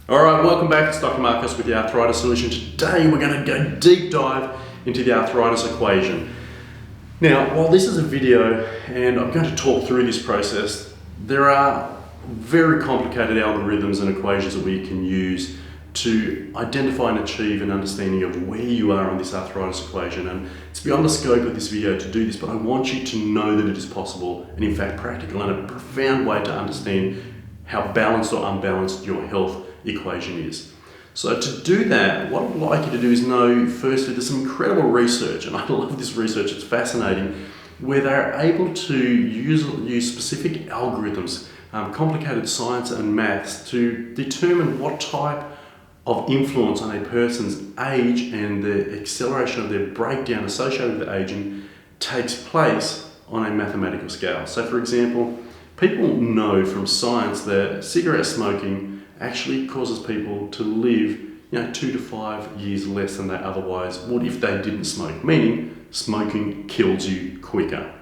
All right, welcome back. It's Dr. Marcos with the Arthritis Solution. Today we're going to go deep dive into the arthritis equation. Now, while this is a video and I'm going to talk through this process, there are very complicated algorithms and equations that we can use to identify and achieve an understanding of where you are on this arthritis equation. And it's beyond the scope of this video to do this, but I want you to know that it is possible and in fact practical and a profound way to understand how balanced or unbalanced your health equation is. So to do that, what I'd like you to do is know firstly there's some incredible research, and I love this research, it's fascinating, where they're able to use specific algorithms, complicated science and maths to determine what type of influence on a person's age and the acceleration of their breakdown associated with aging takes place on a mathematical scale. So for example, people know from science that cigarette smoking actually causes people to live 2 to 5 years less than they otherwise would if they didn't smoke, meaning smoking kills you quicker.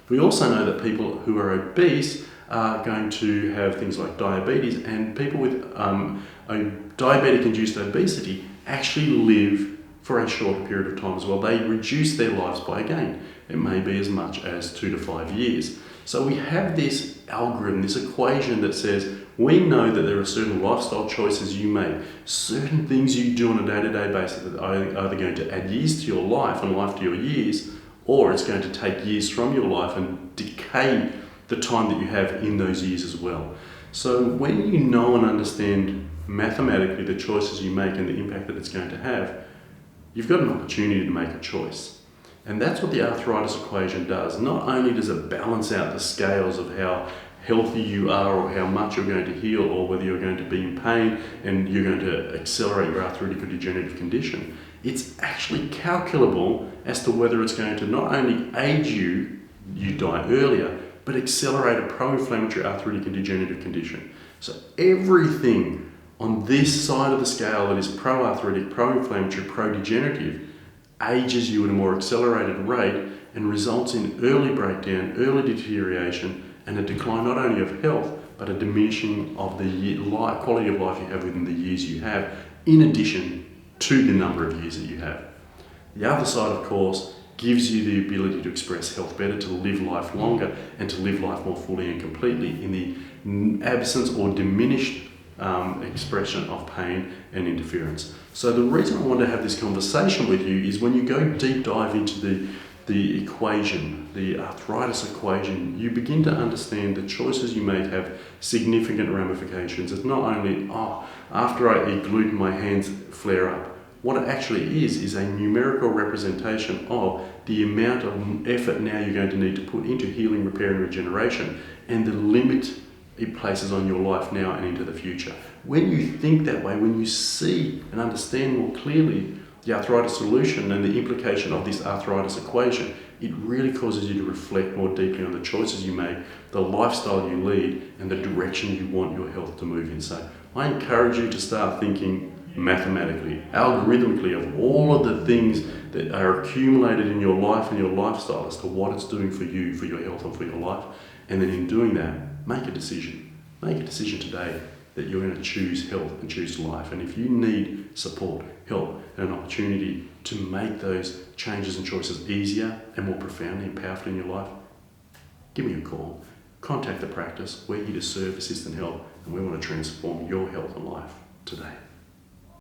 We also know that people who are obese are going to have things like diabetes, and people with diabetic-induced obesity actually live for a shorter period of time as well. They reduce their lives by, again, it may be as much as 2 to 5 years. So we have this algorithm, this equation that says we know that there are certain lifestyle choices you make, certain things you do on a day-to-day basis that are either going to add years to your life and life to your years, or it's going to take years from your life and decay the time that you have in those years as well. So when you know and understand mathematically the choices you make and the impact that it's going to have, you've got an opportunity to make a choice. And that's what the arthritis equation does. Not only does it balance out the scales of how healthy you are or how much you're going to heal or whether you're going to be in pain and you're going to accelerate your arthritic or degenerative condition, it's actually calculable as to whether it's going to not only age you die earlier, but accelerate a pro-inflammatory arthritic and degenerative condition. So everything on this side of the scale that is pro-arthritic, pro-inflammatory, pro-degenerative ages you at a more accelerated rate and results in early breakdown, early deterioration, and a decline not only of health, but a diminishing of the quality of life you have within the years you have, in addition to the number of years that you have. The other side, of course, gives you the ability to express health better, to live life longer, and to live life more fully and completely in the absence or diminished expression of pain and interference. So the reason I want to have this conversation with you is when you go deep dive into the equation, the arthritis equation, you begin to understand the choices you make have significant ramifications. It's not only, after I eat gluten, my hands flare up. What it actually is a numerical representation of the amount of effort now you're going to need to put into healing, repair and regeneration, and the limit it places on your life now and into the future. When you think that way, when you see and understand more clearly the arthritis solution and the implication of this arthritis equation, it really causes you to reflect more deeply on the choices you make, the lifestyle you lead, and the direction you want your health to move in. So I encourage you to start thinking mathematically, algorithmically of all of the things that are accumulated in your life and your lifestyle as to what it's doing for you, for your health and for your life. And then in doing that, make a decision. Make a decision today that you're going to choose health and choose life. And if you need support, help, and an opportunity to make those changes and choices easier and more profoundly and powerfully in your life, give me a call. Contact the practice. We're here to serve, assist and help, and we want to transform your health and life today.